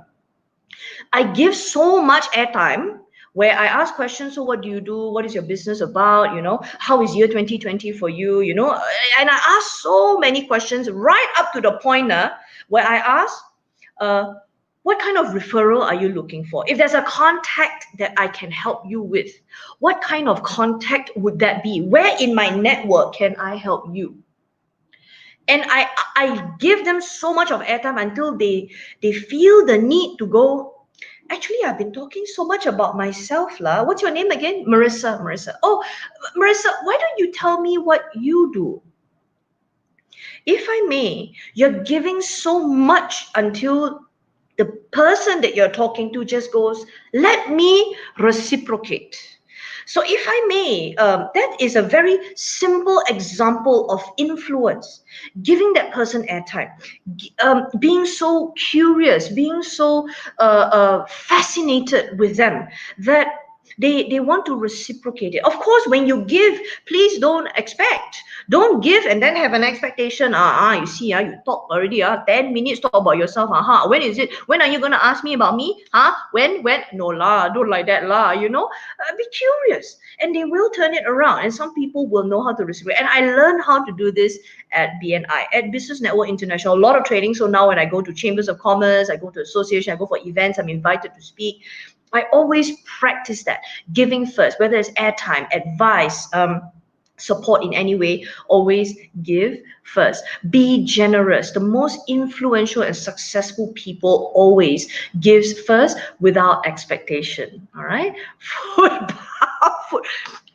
I give so much airtime where I ask questions. So what do you do? What is your business about? How is year 2020 for you? And I ask so many questions right up to the point where I ask, what kind of referral are you looking for? If there's a contact that I can help you with, what kind of contact would that be? Where in my network can I help you? And I give them so much of airtime until they feel the need to go. Actually, I've been talking so much about myself, lah. What's your name again? Maresa. Maresa. Oh, Maresa, why don't you tell me what you do? If I may, you're giving so much until the person that you're talking to just goes, let me reciprocate. So, if I may, that is a very simple example of influence, giving that person airtime, being so curious, being so fascinated with them that they want to reciprocate it. Of course, when you give, please don't expect. Don't give and then have an expectation. You see, you talk already. 10 minutes talk about yourself. When is it? When are you gonna ask me about me? When? No lah, don't like that lah. Be curious, and they will turn it around. And some people will know how to reciprocate. And I learned how to do this at BNI, at Business Network International. A lot of training. So now when I go to chambers of commerce, I go to association, I go for events, I'm invited to speak. I always practice that, giving first, whether it's airtime, advice, support in any way. Always give first. Be generous. The most influential and successful people always gives first without expectation. All right.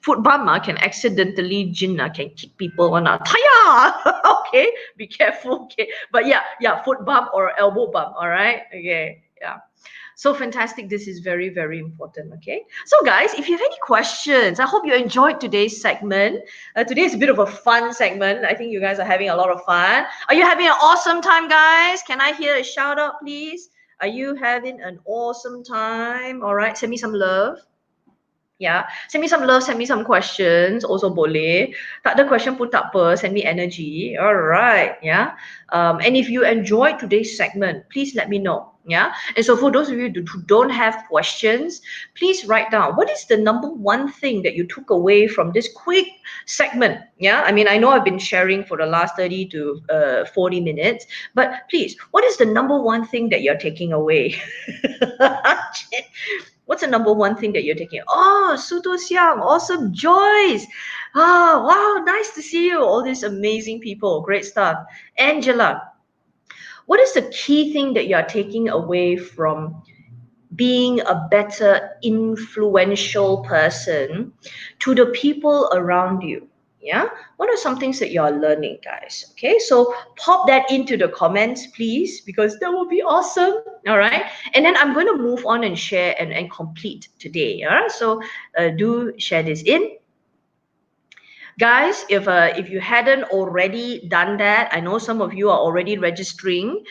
Foot bump can accidentally can kick people on okay, be careful. Okay, but yeah, foot bump or elbow bump. All right. Okay. Yeah. So fantastic. This is very, very important. Okay. So, guys, if you have any questions, I hope you enjoyed today's segment. Today is a bit of a fun segment. I think you guys are having a lot of fun. Are you having an awesome time, guys? Can I hear a shout out, please? Are you having an awesome time? All right. Send me some love. Yeah, send me some love, send me some questions, also boleh. Tak ada question pun tak apa, send me energy. All right, yeah. And if you enjoyed today's segment, please let me know. Yeah. And so for those of you who don't have questions, please write down what is the number one thing that you took away from this quick segment. Yeah. I mean, I know I've been sharing for the last 30 to 40 minutes, but please, what is the number one thing that you're taking away? What's the number one thing that you're taking? Oh, Suto Siang, awesome. Joyce. Wow, nice to see you. All these amazing people. Great stuff. Angela. What is the key thing that you are taking away from being a better influential person to the people around you? Yeah, what are some things that you are learning, guys? Okay, so pop that into the comments, please, because that will be awesome. All right, and then I'm going to move on and share and complete today. All right, so do share this in. Guys, if you hadn't already done that, I know some of you are already registering.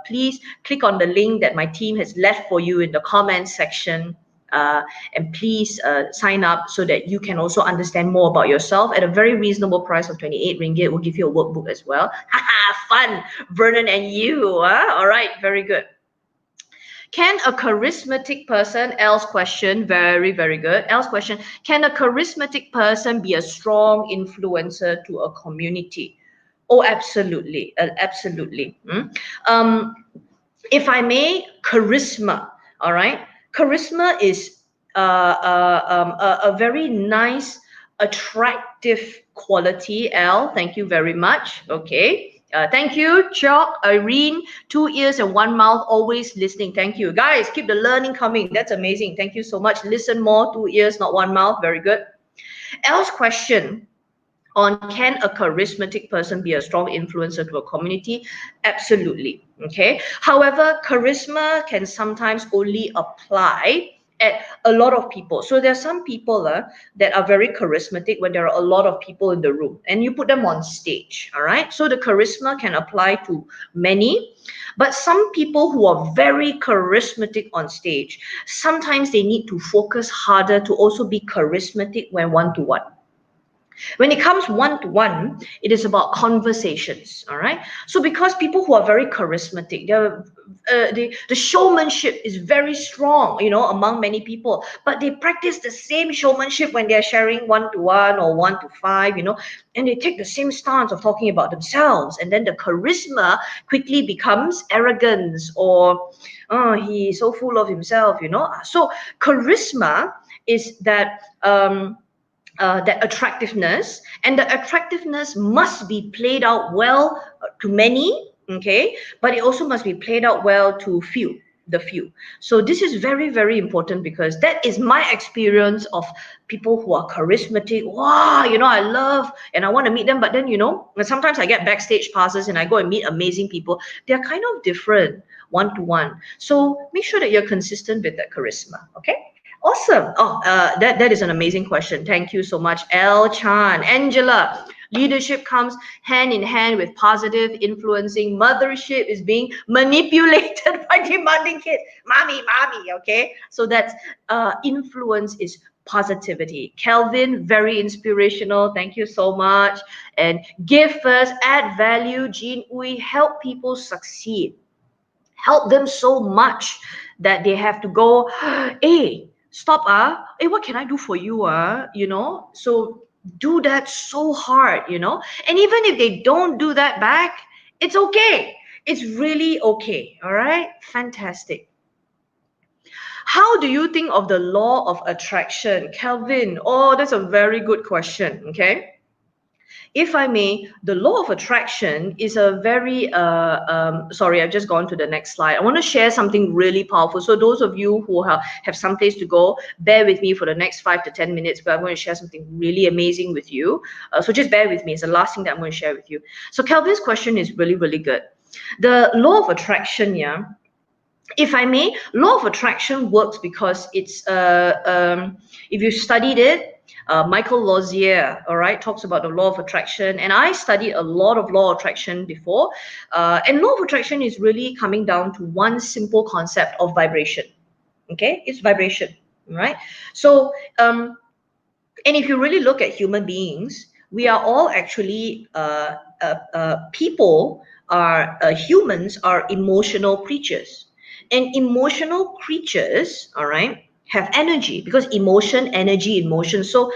Please click on the link that my team has left for you in the comments section. And please sign up so that you can also understand more about yourself at a very reasonable price of 28 ringgit. We'll give you a workbook as well. Fun, Vernon and you. Huh? All right, very good. Can a charismatic person, L's question, very, very good. L's question, can a charismatic person be a strong influencer to a community? Oh, absolutely. Absolutely. If I may, charisma, all right? Charisma is a very nice, attractive quality. L, thank you very much. Okay. Thank you, Chalk, Irene, 2 ears and 1 mouth, always listening. Thank you. Guys, keep the learning coming. That's amazing. Thank you so much. Listen more, 2 ears, not 1 mouth. Very good. L's question on can a charismatic person be a strong influencer to a community? Absolutely. Okay. However, charisma can sometimes only apply at a lot of people. So there are some people that are very charismatic when there are a lot of people in the room and you put them on stage. All right. So the charisma can apply to many, but some people who are very charismatic on stage, sometimes they need to focus harder to also be charismatic when one-to-one. When it comes one-to-one, it is about conversations, all right? So because people who are very charismatic, the showmanship is very strong, among many people, but they practice the same showmanship when they're sharing one-to-one or 1-to-5, and they take the same stance of talking about themselves. And then the charisma quickly becomes arrogance or, oh, he's so full of himself, So charisma is that attractiveness, and the attractiveness must be played out well to many, okay, but it also must be played out well to the few. So this is very, very important because that is my experience of people who are charismatic. Wow, I love and I want to meet them, but then sometimes I get backstage passes and I go and meet amazing people. They're kind of different one-to-one. So make sure that you're consistent with that charisma. Okay. Awesome. Oh, that is an amazing question. Thank you so much, L. Chan. Angela, leadership comes hand in hand with positive influencing. Mothership is being manipulated by demanding kids. Mommy, okay? So that's influence is positivity. Kelvin, very inspirational. Thank you so much. And give first, add value. Jean Uy, help people succeed. Help them so much that they have to go, hey, stop, hey, what can I do for you, so do that so hard, and even if they don't do that back, it's okay. It's really okay. All right, fantastic. How do you think of the law of attraction, Calvin? Oh, that's a very good question. Okay. If I may, the law of attraction is a very, sorry, I've just gone to the next slide. I want to share something really powerful. So those of you who have some place to go, bear with me for the next 5 to 10 minutes, but I'm going to share something really amazing with you. So just bear with me. It's the last thing that I'm going to share with you. So Calvin's question is really, really good. The law of attraction, yeah, if I may, law of attraction works because it's, if you studied it, Michael Lozier, all right, talks about the law of attraction. And I studied a lot of law of attraction before. And law of attraction is really coming down to one simple concept of vibration. Okay, it's vibration, right? So, and if you really look at human beings, we are all actually, people are, humans are emotional creatures. And emotional creatures, all right, have energy because emotion, energy, emotion. So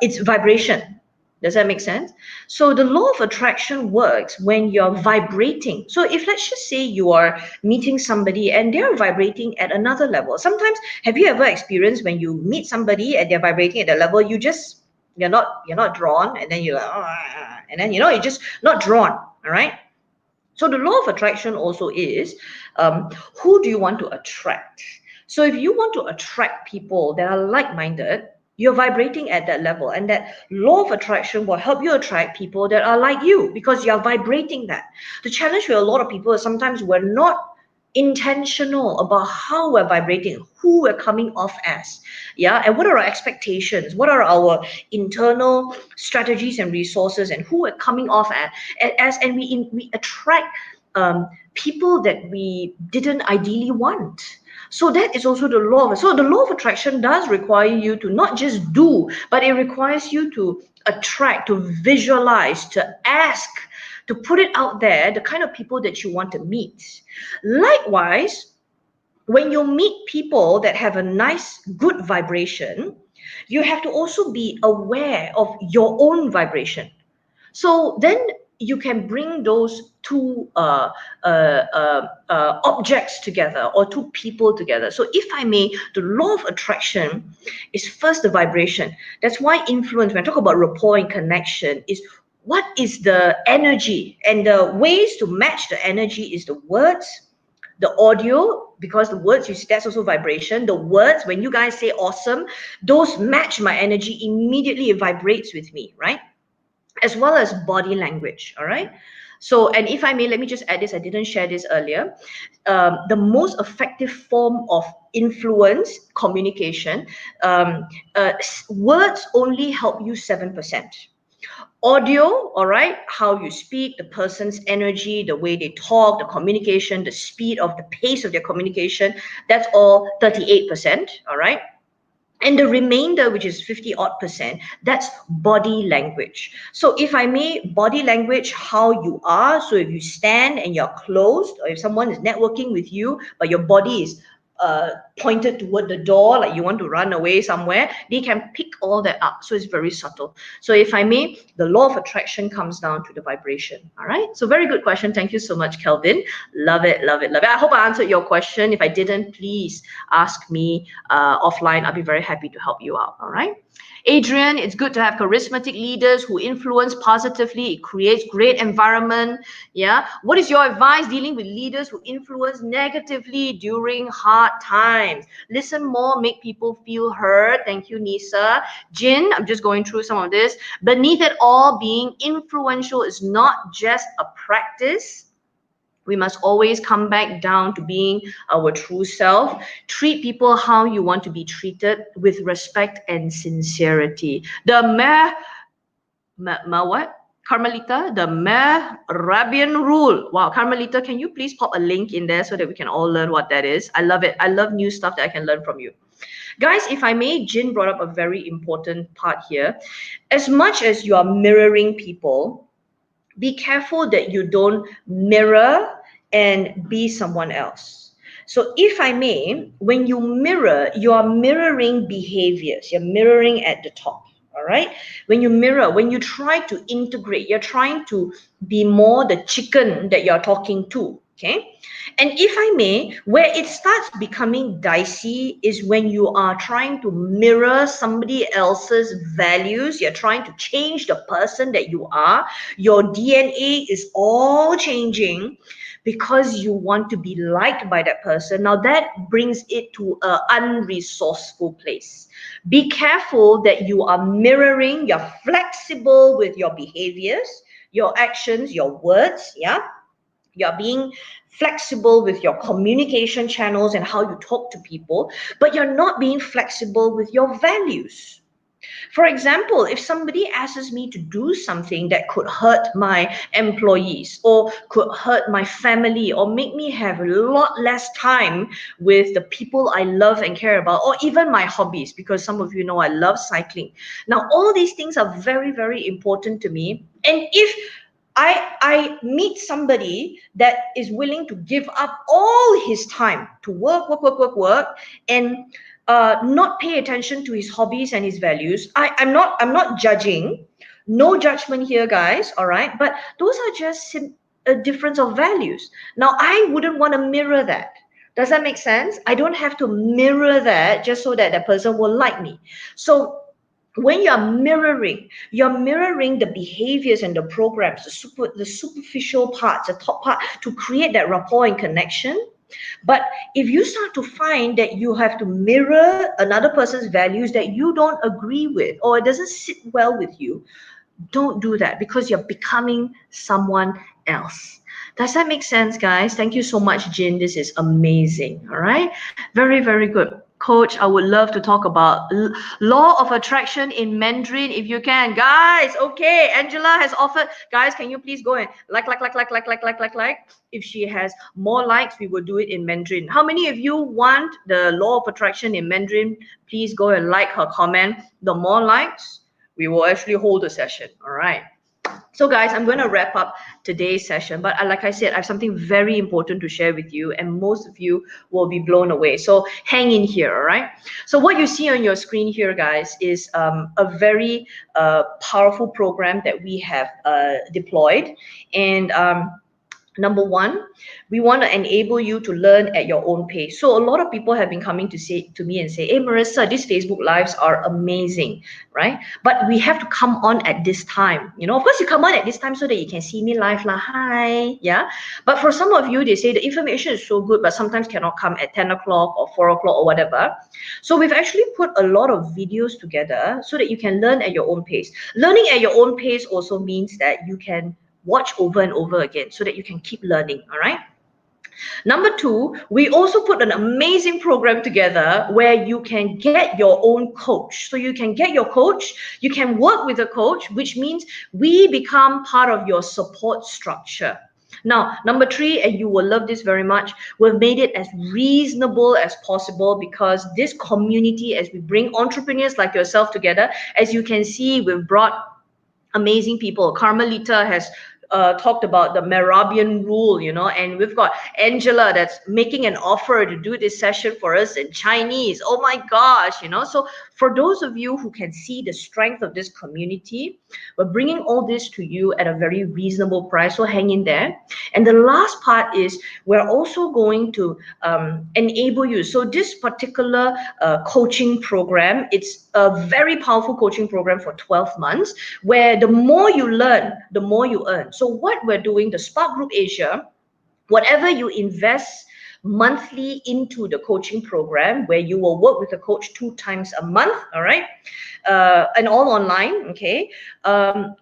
it's vibration. Does that make sense? So the law of attraction works when you're vibrating. So if let's just say you are meeting somebody and they're vibrating at another level. Sometimes, have you ever experienced when you meet somebody and they're vibrating at a level, you're not drawn, and then you're like, oh, and then you're just not drawn, all right? So the law of attraction also is, who do you want to attract? So if you want to attract people that are like-minded, you're vibrating at that level, and that law of attraction will help you attract people that are like you because you're vibrating that. The challenge with a lot of people is sometimes we're not intentional about how we're vibrating, who we're coming off as, yeah, and what are our expectations, what are our internal strategies and resources, and who we're coming off as, and we attract people that we didn't ideally want. So that is also the law of, so the law of attraction does require you to not just do, but it requires you to attract, to visualize, to ask, to put it out there, the kind of people that you want to meet. Likewise, when you meet people that have a nice, good vibration, you have to also be aware of your own vibration. So then you can bring those two objects together, or two people together. So if I may, the law of attraction is first the vibration. That's why influence, when I talk about rapport and connection, is what is the energy, and the ways to match the energy is the words, the audio, because the words, you see, that's also vibration. The words, when you guys say awesome, those match my energy immediately. It vibrates with me, right? As well as body language. All right. So, and if I may, let me just add this. I didn't share this earlier. The most effective form of influence communication, words only help you 7%. Audio, all right, how you speak, the person's energy, the way they talk, the communication, the speed of the pace of their communication, that's all 38%. All right. And the remainder, which is 50 odd percent, that's body language. So if I may, body language, how you are. So if you stand and you're closed, or if someone is networking with you, but your body is pointed toward the door, like you want to run away somewhere, they can pick all that up. So it's very subtle. So if I may, the law of attraction comes down to the vibration. All right. So very good question. Thank you so much, Kelvin. Love it, love it, love it. I hope I answered your question. If I didn't, please ask me offline. I'll be very happy to help you out. All right. Adrian, it's good to have charismatic leaders who influence positively. It creates great environment. Yeah. What is your advice dealing with leaders who influence negatively during hard times? Listen more, make people feel heard. Thank you, Nisa. Jin, I'm just going through some of this. Beneath it all, being influential is not just a practice. We must always come back down to being our true self. Treat people how you want to be treated, with respect and sincerity. The what? Carmelita, the Mehrabian rule. Wow, Carmelita, can you please pop a link in there so that we can all learn what that is? I love it. I love new stuff that I can learn from you. Guys, if I may, Jin brought up a very important part here. As much as you are mirroring people, be careful that you don't mirror and be someone else. So if I may, when you mirror, you are mirroring behaviors. You're mirroring at the top. All right. When you mirror, when you try to integrate, you're trying to be more the chicken that you're talking to. Okay. And if I may, where it starts becoming dicey is when you are trying to mirror somebody else's values. You're trying to change the person that you are. Your DNA is all changing because you want to be liked by that person. Now that brings it to an unresourceful place. Be careful that you are mirroring, you're flexible with your behaviors, your actions, your words, yeah? You're being flexible with your communication channels and how you talk to people, but you're not being flexible with your values. For example, if somebody asks me to do something that could hurt my employees, or could hurt my family, or make me have a lot less time with the people I love and care about, or even my hobbies, because some of you know I love cycling. Now, all these things are very, very important to me. And if I meet somebody that is willing to give up all his time to work, and not pay attention to his hobbies and his values. I'm not judging. No judgment here, guys. All right, but those are just a difference of values. Now, I wouldn't want to mirror that. Does that make sense? I don't have to mirror that just so that that person will like me. So when you're mirroring the behaviors and the programs, the superficial parts, the top part, to create that rapport and connection. But if you start to find that you have to mirror another person's values that you don't agree with, or it doesn't sit well with you, don't do that, because you're becoming someone else. Does that make sense, guys? Thank you so much, Jin. This is amazing. All right. Very, very good. Coach, I would love to talk about law of attraction in Mandarin if you can. Guys, okay. Angela has offered. Guys, can you please go and like. If she has more likes, we will do it in Mandarin. How many of you want the law of attraction in Mandarin? Please go and like her comment. The more likes, we will actually hold a session. All right. So guys, I'm going to wrap up today's session, but like I said, I have something very important to share with you, and most of you will be blown away. So hang in here. All right. So what you see on your screen here, guys, is a very powerful program that we have deployed. And number one, we want to enable you to learn at your own pace. So a lot of people have been coming to me and say, "Hey, Marissa, these Facebook lives are amazing, right? But we have to come on at this time. Of course, you come on at this time so that you can see me live, lah. Hi, yeah. But for some of you, they say the information is so good, but sometimes cannot come at 10 o'clock or 4 o'clock or whatever. So we've actually put a lot of videos together so that you can learn at your own pace. Learning at your own pace also means that you can watch over and over again so that you can keep learning. All right. Number two, we also put an amazing program together where you can get your own coach. So you can get your coach, you can work with a coach, which means we become part of your support structure. Now, number three, and you will love this very much, we've made it as reasonable as possible, because this community, as we bring entrepreneurs like yourself together, as you can see, we've brought amazing people. Carmelita has talked about the Merabian rule, and we've got Angela that's making an offer to do this session for us in Chinese. Oh my gosh, So for those of you who can see the strength of this community, we're bringing all this to you at a very reasonable price. So hang in there. And the last part is we're also going to enable you. So this particular coaching program, it's a very powerful coaching program for 12 months, where the more you learn, the more you earn. So what we're doing, the Spark Group Asia, whatever you invest monthly into the coaching program, where you will work with a coach 2 times a month, all right, and all online, okay,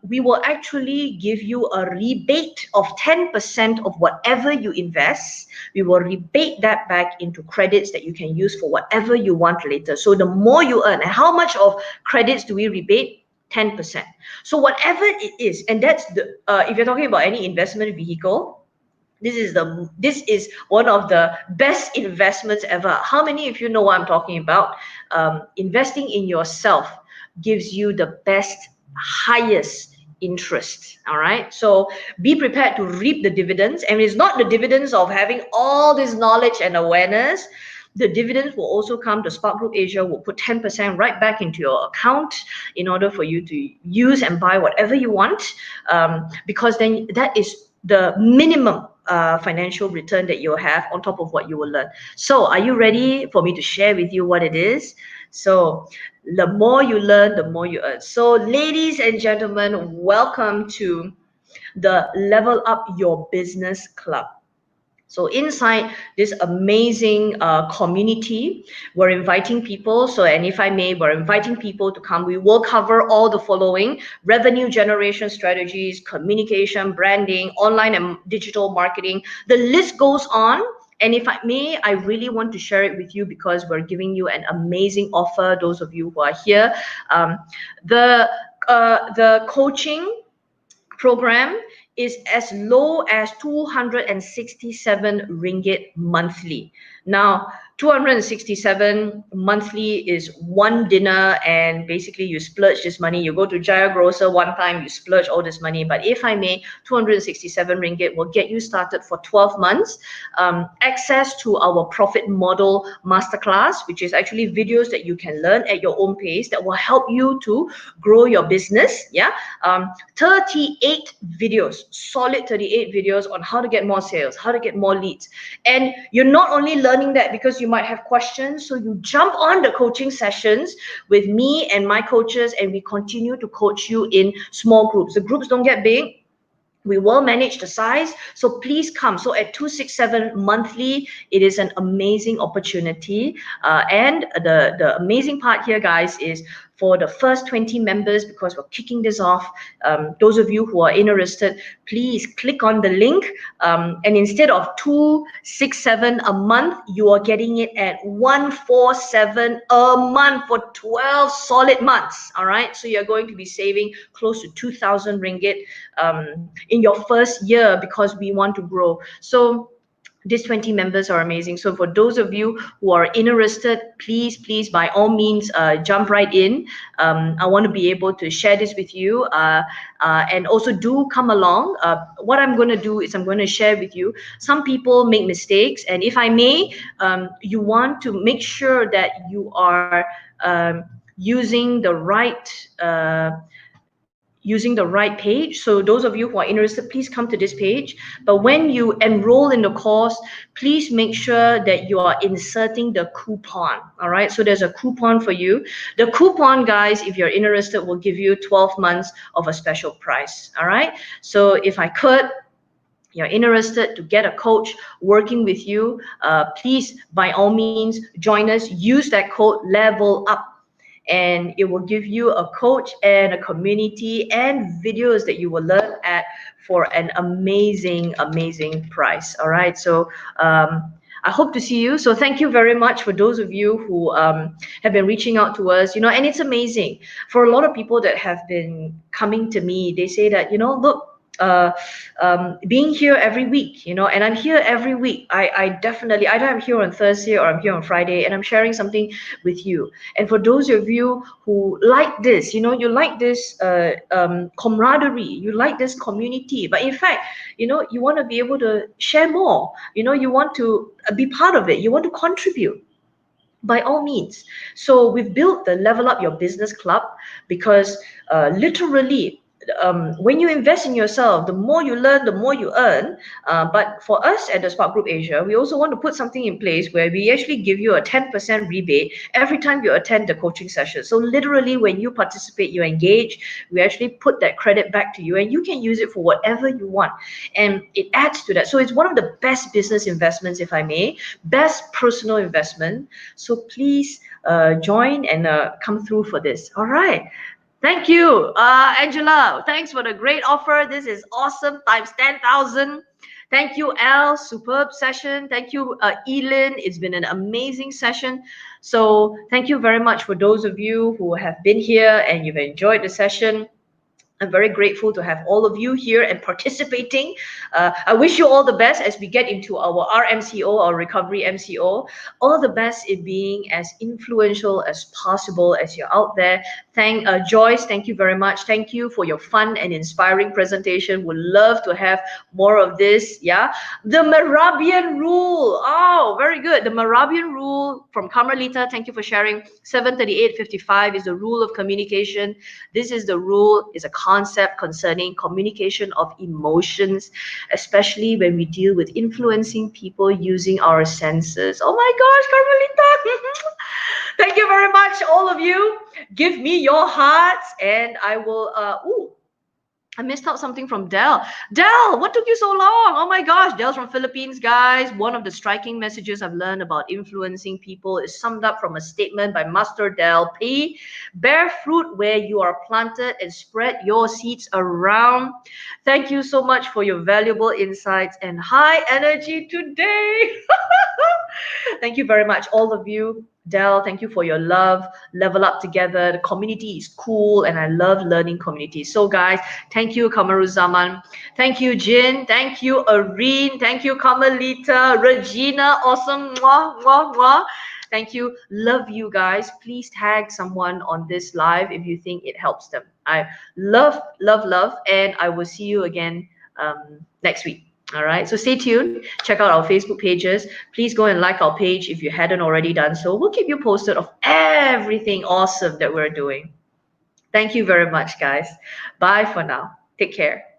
we will actually give you a rebate of 10% of whatever you invest. We will rebate that back into credits that you can use for whatever you want later. So the more you earn, and how much of credits do we rebate? 10%. So whatever it is, and that's the if you're talking about any investment vehicle, this is one of the best investments ever. How many of you know what I'm talking about? Investing in yourself gives you the best, highest interest. All right. So be prepared to reap the dividends. And it's not the dividends of having all this knowledge and awareness. The dividends will also come. The Spark Group Asia will put 10% right back into your account in order for you to use and buy whatever you want, because then that is the minimum financial return that you'll have on top of what you will learn. So are you ready for me to share with you what it is? So the more you learn, the more you earn. So ladies and gentlemen, welcome to the Level Up Your Business Club. So inside this amazing community, we're inviting people. So, and if I may, we're inviting people to come. We will cover all the following: revenue generation strategies, communication, branding, online and digital marketing. The list goes on. And if I may, I really want to share it with you because we're giving you an amazing offer, those of you who are here. The coaching program is as low as 267 ringgit monthly. Now, 267 monthly is one dinner, and basically you splurge this money. You go to Jaya Grocer one time, you splurge all this money. But if I may, 267 ringgit will get you started for 12 months. Access to our profit model masterclass, which is actually videos that you can learn at your own pace that will help you to grow your business. Yeah, 38 videos. videos, solid 38 videos on how to get more sales, how to get more leads. And you're not only learning that because you might have questions, so you jump on the coaching sessions with me and my coaches, and we continue to coach you in small groups. The groups don't get big. We will manage the size, so please come. So at 267 monthly, it is an amazing opportunity. And the amazing part here, guys, is for the first 20 members, because we're kicking this off. Those of you who are interested, please click on the link, and instead of 267 a month, you are getting it at 147 a month for 12 solid months. All right, so you're going to be saving close to 2,000 ringgit in your first year, because we want to grow. So these 20 members are amazing. So for those of you who are interested, please, by all means, jump right in. I want to be able to share this with you, and also do come along. What I'm going to do is I'm going to share with you. Some people make mistakes, and if I may, you want to make sure that you are using the right page. So those of you who are interested, please come to this page. But when you enroll in the course, please make sure that you are inserting the coupon. All right, so there's a coupon for you. The coupon, guys, if you're interested, will give you 12 months of a special price. All right, so if I could, you're interested to get a coach working with you, please, by all means, join us. Use that code level up, and it will give you a coach and a community and videos that you will learn at for an amazing price. All right, so I hope to see you. So thank you very much for those of you who have been reaching out to us, and it's amazing for a lot of people that have been coming to me. They say that, look, being here every week, and I'm here every week. I definitely, either I'm here on Thursday or I'm here on Friday, and I'm sharing something with you. And for those of you who like this, you like this camaraderie, you like this community, but in fact, you want to be able to share more, you want to be part of it, you want to contribute, by all means. So we've built the Level Up Your Business Club, because literally, when you invest in yourself, the more you learn, the more you earn. But for us at the Spark Group Asia, we also want to put something in place where we actually give you a 10% rebate every time you attend the coaching session. So literally, when you participate, you engage, we actually put that credit back to you, and you can use it for whatever you want. And it adds to that. So it's one of the best business investments, if I may, best personal investment. So please join and come through for this. All right. Thank you, Angela. Thanks for the great offer. This is awesome, times 10,000. Thank you, Al. Superb session. Thank you, Elin. It's been an amazing session. So thank you very much for those of you who have been here and you've enjoyed the session. I'm very grateful to have all of you here and participating. I wish you all the best as we get into our RMCO, our Recovery MCO. All the best in being as influential as possible as you're out there. Joyce, thank you very much. Thank you for your fun and inspiring presentation. Would love to have more of this. Yeah, the Moravian rule. Oh, very good. The Moravian rule from Carmelita. Thank you for sharing. 73855 is the rule of communication. This is the rule. Is a concept concerning communication of emotions, especially when we deal with influencing people using our senses. Oh my gosh, Carmelita. Thank you very much, all of you. Give me your hearts, and I will. I missed out something from Del. Del, what took you so long? Oh my gosh, Del's from Philippines, guys. One of the striking messages I've learned about influencing people is summed up from a statement by Master Del P. Bear fruit where you are planted and spread your seeds around. Thank you so much for your valuable insights and high energy today. Thank you very much, all of you. Del, thank you for your love. Level up together. The community is cool, and I love learning communities. So, guys, thank you, Kamaruzaman. Thank you, Jin. Thank you, Areen. Thank you, Kamalita. Regina, awesome. Mwah, mwah, mwah. Thank you. Love you guys. Please tag someone on this live if you think it helps them. I love, and I will see you again next week. All right, so stay tuned. Check out our Facebook pages. Please go and like our page if you hadn't already done so. We'll keep you posted of everything awesome that we're doing. Thank you very much, guys. Bye for now. Take care.